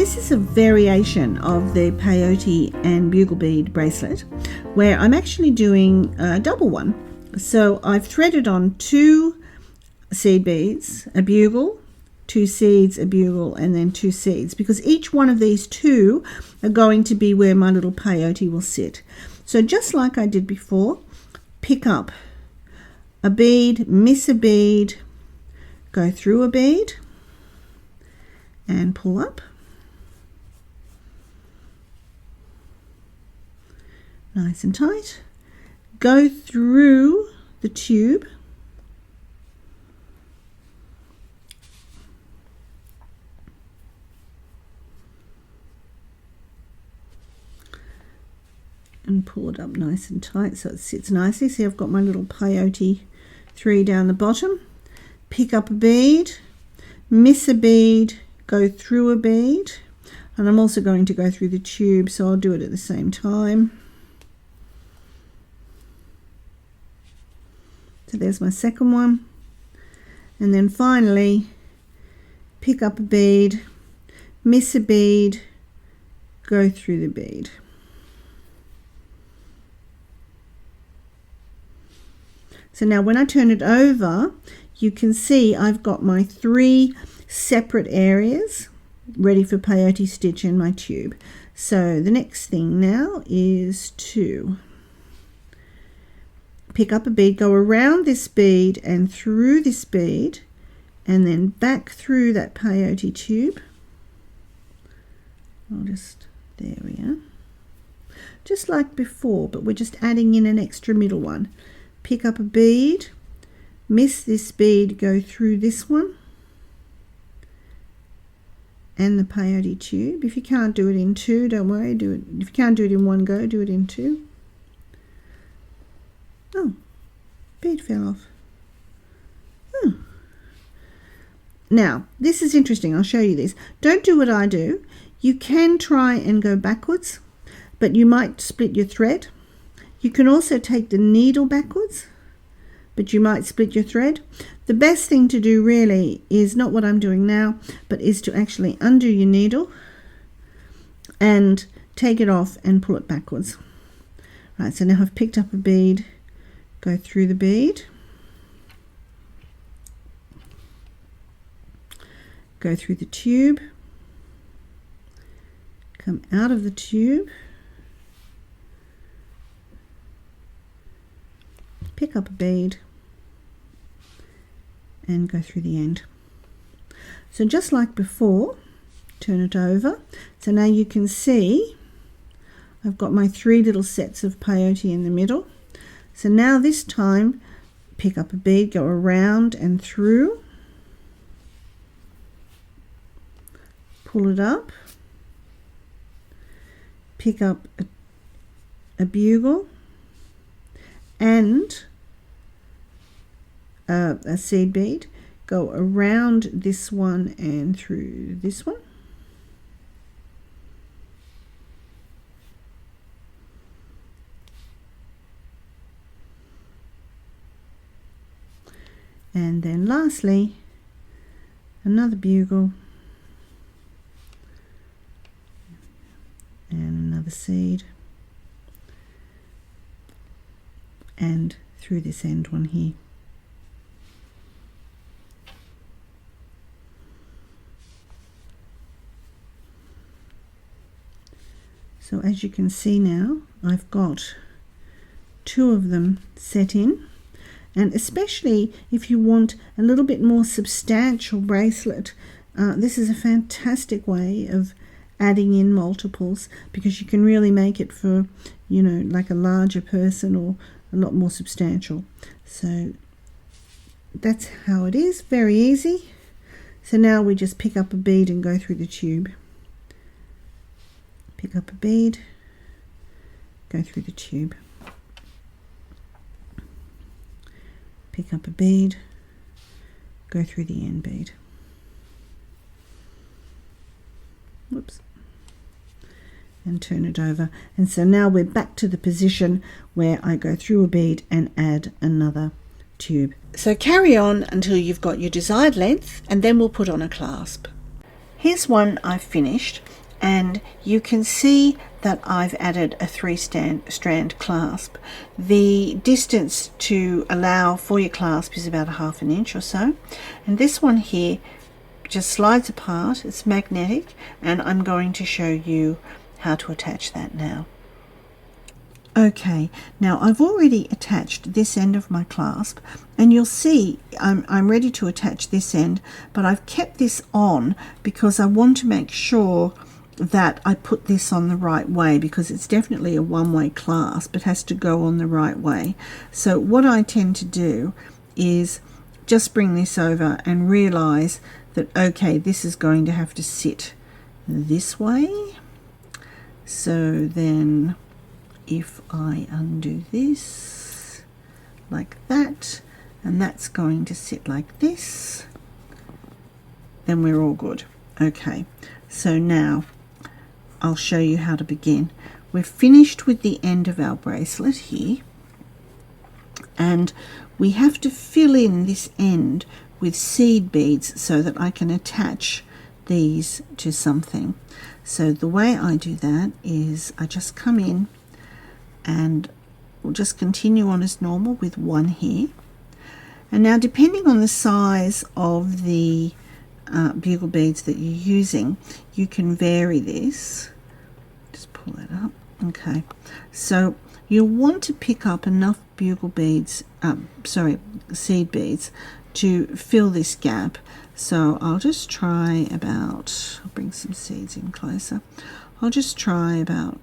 this is a variation of the Peyote and Bugle bead bracelet where I'm actually doing a double one. So I've threaded on 2 seed beads, a bugle, 2 seeds, a bugle, and then 2 seeds, because each one of these 2 are going to be where my little peyote will sit. So just like I did before, pick up a bead, miss a bead, go through a bead and pull up. Nice and tight. Go through the tube. And pull it up nice and tight so it sits nicely. See, I've got my little peyote 3 down the bottom. Pick up a bead, miss a bead, go through a bead, and I'm also going to go through the tube, so I'll do it at the same time. So there's my second one, and then finally pick up a bead, miss a bead, go through the bead. So now when I turn it over, you can see I've got my 3 separate areas ready for peyote stitch in my tube. So the next thing now is to pick up a bead, go around this bead and through this bead, and then back through that peyote tube. There we are. Just like before, but we're just adding in an extra middle one. Pick up a bead, miss this bead, go through this one and the peyote tube. If you can't do it in 2, don't worry, do it. If you can't do it in 1 go, do it in 2. Oh, bead fell off. Oh. Now, this is interesting. I'll show you this. Don't do what I do. You can try and go backwards, but you might split your thread. You can also take the needle backwards, but you might split your thread. The best thing to do really is not what I'm doing now, but is to actually undo your needle and take it off and pull it backwards. Right, so now I've picked up a bead, go through the bead, go through the tube, come out of the tube, pick up a bead and go through the end. So just like before, turn it over. So now you can see I've got my 3 little sets of peyote in the middle. So now this time pick up a bead, go around and through, pull it up, pick up a bugle and a seed bead, go around this one and through this one, and then lastly another bugle and another seed and through this end one here. So as you can see now, I've got 2 of them set in, and especially if you want a little bit more substantial bracelet, this is a fantastic way of adding in multiples, because you can really make it for, you know, like a larger person or a lot more substantial. So that's how it is, very easy. So now we just pick up a bead and go through the tube. Pick up a bead, go through the tube. Pick up a bead, go through the end bead. Whoops. And turn it over. And so now we're back to the position where I go through a bead and add another tube. So carry on until you've got your desired length, and then we'll put on a clasp. Here's one I've finished, and you can see that I've added a 3-strand clasp. The distance to allow for your clasp is about 1/2 inch or so, and this one here just slides apart. It's magnetic, and I'm going to show you how to attach that now. Okay, now I've already attached this end of my clasp, and you'll see I'm ready to attach this end, but I've kept this on because I want to make sure that I put this on the right way, because it's definitely a one-way clasp. It has to go on the right way. So what I tend to do is just bring this over and realize that, okay, this is going to have to sit this way. So then if I undo this like that, and that's going to sit like this, then we're all good. Okay, so now I'll show you how to begin. We're finished with the end of our bracelet here, and we have to fill in this end with seed beads so that I can attach these to something. So the way I do that is I just come in, and we'll just continue on as normal with one here. And now, depending on the size of the bugle beads that you're using, you can vary this. Just pull that up. Okay, so you'll want to pick up enough bugle beads, seed beads, to fill this gap. So I'll just try about, I'll bring some seeds in closer. I'll just try about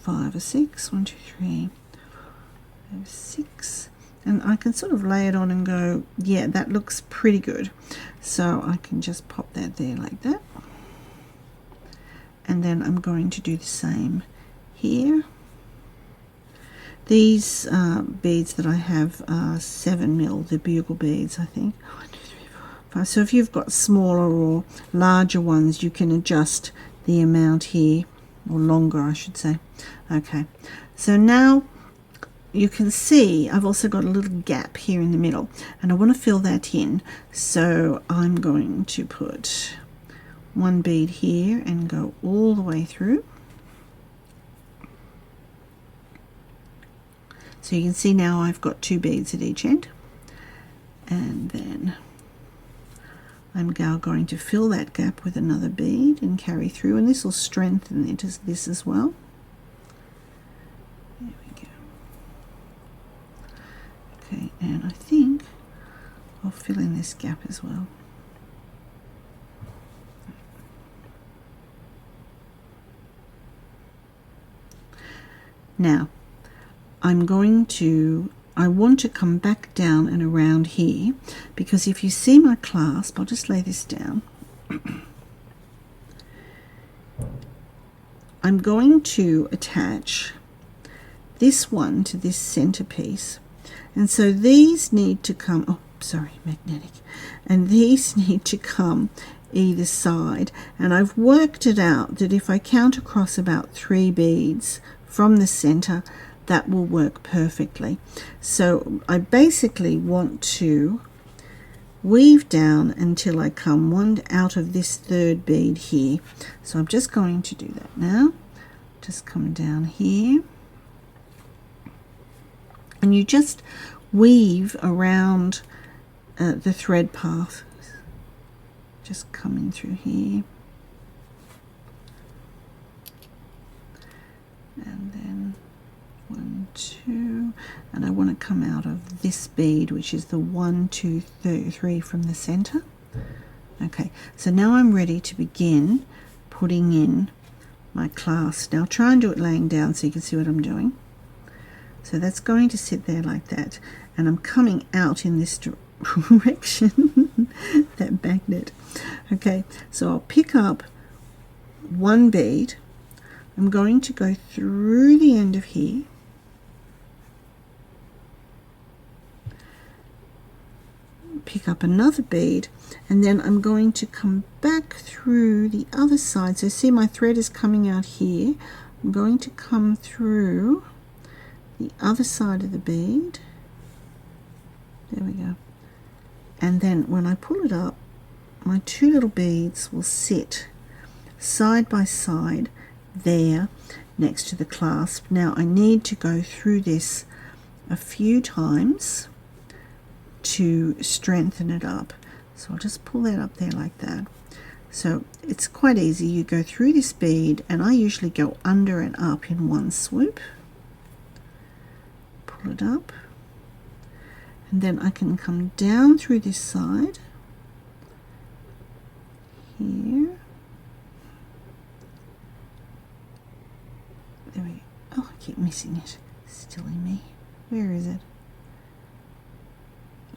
5 or 6. 1, 2, 3, 4, 5, 6. And I can sort of lay it on and go, yeah, that looks pretty good. So I can just pop that there like that. And then I'm going to do the same here. These beads that I have are 7mm, the bugle beads, I think. 1, 2, 3, 4, 5. So if you've got smaller or larger ones, you can adjust the amount here, or longer, I should say. Okay, so now you can see I've also got a little gap here in the middle, and I want to fill that in. So I'm going to put one bead here and go all the way through. So you can see now I've got 2 beads at each end, and then I'm now going to fill that gap with another bead and carry through, and this will strengthen it as this as well. There we go. Okay, and I think I'll fill in this gap as well. Now I want to come back down and around here, because if you see my clasp, I'll just lay this down. I'm going to attach this one to this centerpiece, and so these need to come, magnetic, and these need to come either side. And I've worked it out that if I count across about 3 beads from the center, that will work perfectly. So I basically want to weave down until I come one out of this 3rd bead here. So I'm just going to do that now. Just come down here, and you just weave around the thread path, just coming through here, and then 1, 2, and I want to come out of this bead, which is the 1, 2, 3 from the center. Okay, so now I'm ready to begin putting in my clasp. Now try and do it laying down so you can see what I'm doing. So that's going to sit there like that, and I'm coming out in this direction. That magnet. Okay, so I'll pick up 1 bead. I'm going to go through the end of here, pick up another bead, and then I'm going to come back through the other side. So see, my thread is coming out here. I'm going to come through the other side of the bead. There we go. And then when I pull it up, my 2 little beads will sit side by side there next to the clasp. Now I need to go through this a few times to strengthen it up. So I'll just pull that up there like that. So it's quite easy. You go through this bead, and I usually go under and up in one swoop. Pull it up, and then I can come down through this side here. There we go. Oh, I keep missing it. Silly me. Where is it?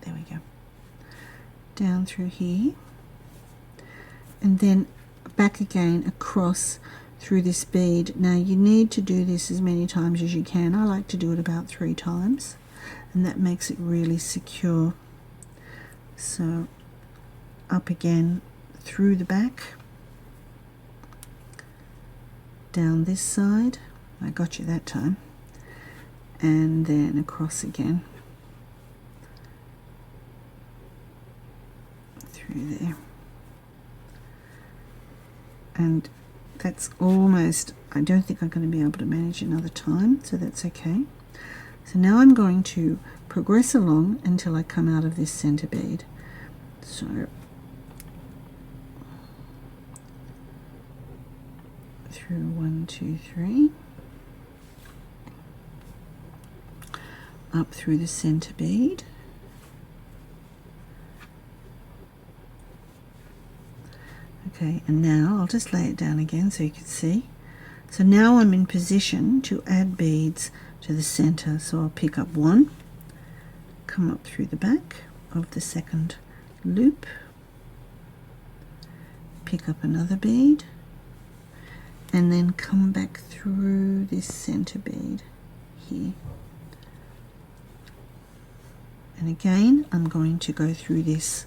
There we go. Down through here, and then back again across through this bead. Now you need to do this as many times as you can. I like to do it about 3 times, and that makes it really secure. So up again through the back, down this side, I got you that time, and then across again through there. And that's almost, I don't think I'm going to be able to manage another time, so that's okay. So now I'm going to progress along until I come out of this center bead. So through 1, 2, 3, up through the center bead, okay, and now I'll just lay it down again so you can see. So now I'm in position to add beads to the center. So I'll pick up one, come up through the back of the second loop, pick up another bead, and then come back through this center bead here. And again, I'm going to go through this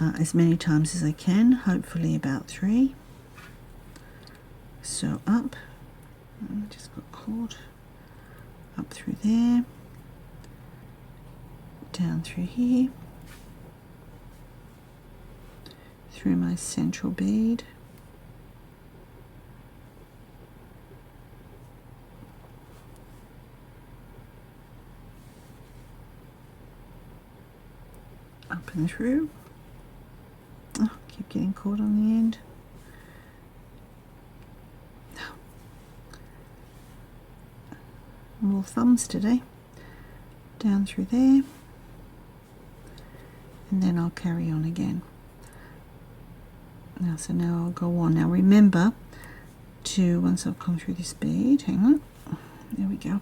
as many times as I can, hopefully about 3. So up, I just got caught, up through there, down through here, through my central bead, up and through. Oh, keep getting caught on the end. More thumbs today. Down through there, and then I'll carry on again. So now I'll go on. Now remember to, once I've come through this bead, hang on, there we go.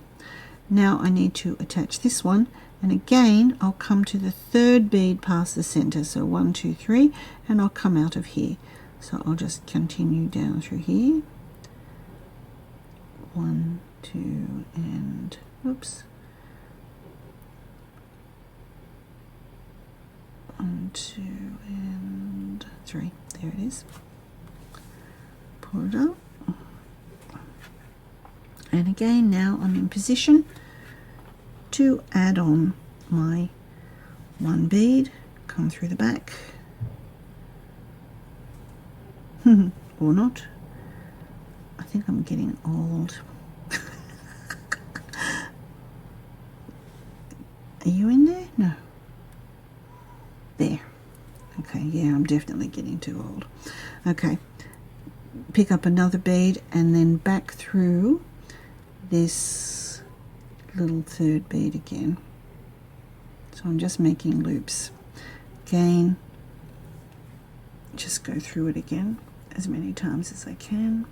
Now I need to attach this one, and again I'll come to the third bead past the center. So 1, 2, 3, and I'll come out of here. So I'll just continue down through here. 1, 2, and oops. 1, 2, and 3. There it is. Pull it up. And again, now I'm in position to add on my one bead, come through the back, or not. I think I'm getting old. Are you in there? No. There. Okay, yeah, I'm definitely getting too old. Okay, pick up another bead and then back through this little third bead again. So I'm just making loops. Again, just go through it again as many times as I can.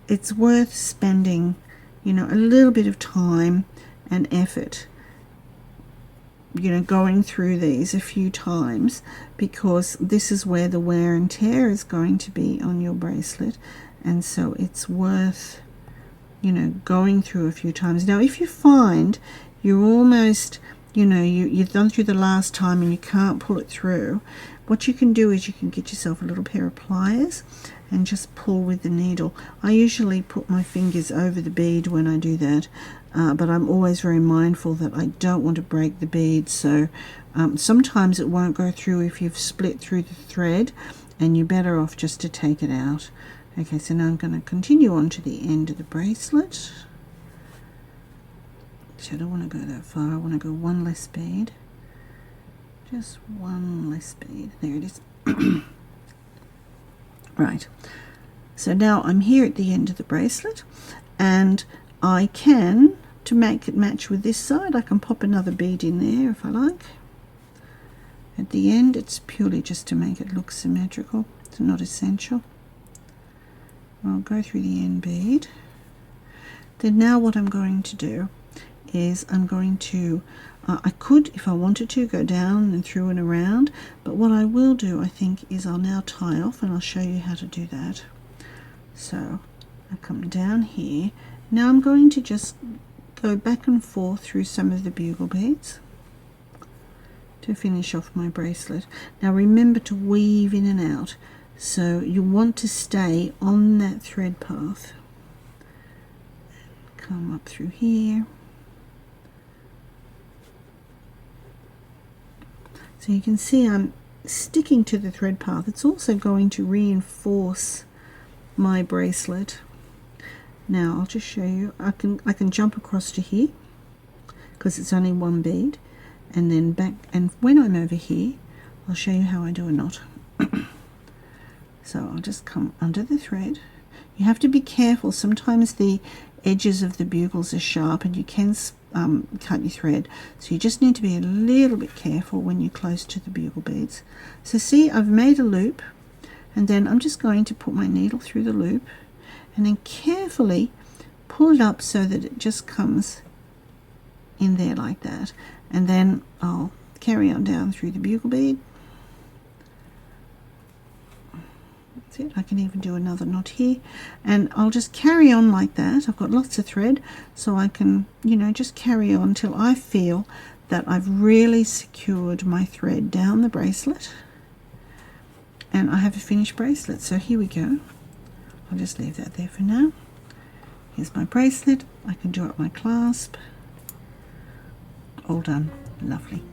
It's worth spending, you know, a little bit of time and effort, you know, going through these a few times, because this is where the wear and tear is going to be on your bracelet, and so it's worth, you know, going through a few times. Now if you find you're almost you know, you've done through the last time and you can't pull it through, what you can do is you can get yourself a little pair of pliers and just pull with the needle. I usually put my fingers over the bead when I do that, but I'm always very mindful that I don't want to break the bead, so sometimes it won't go through if you've split through the thread, and you're better off just to take it out. Okay, so now I'm going to continue on to the end of the bracelet. So I don't want to go that far, I want to go one less bead. Just one less bead. There it is. Right. So now I'm here at the end of the bracelet, and I can, to make it match with this side, I can pop another bead in there if I like. At the end, it's purely just to make it look symmetrical. It's not essential. I'll go through the end bead. Then now what I'm going to do is I'm going to, I could, if I wanted to, go down and through and around, but what I will do, I think, is I'll now tie off, and I'll show you how to do that. So I come down here. Now I'm going to just go back and forth through some of the bugle beads to finish off my bracelet. Now remember to weave in and out, so you want to stay on that thread path. Come up through here. So you can see I'm sticking to the thread path. It's also going to reinforce my bracelet. Now I'll just show you. I can jump across to here because it's only one bead, and then back, and when I'm over here I'll show you how I do a knot. So I'll just come under the thread. You have to be careful, sometimes the edges of the bugles are sharp and you can cut your thread, so you just need to be a little bit careful when you're close to the bugle beads. So see, I've made a loop, and then I'm just going to put my needle through the loop and then carefully pull it up so that it just comes in there like that, and then I'll carry on down through the bugle bead. That's it. I can even do another knot here, and I'll just carry on like that. I've got lots of thread, so I can, you know, just carry on till I feel that I've really secured my thread down the bracelet and I have a finished bracelet. So here we go. I'll just leave that there for now. Here's my bracelet. I can do up my clasp. All done. Lovely.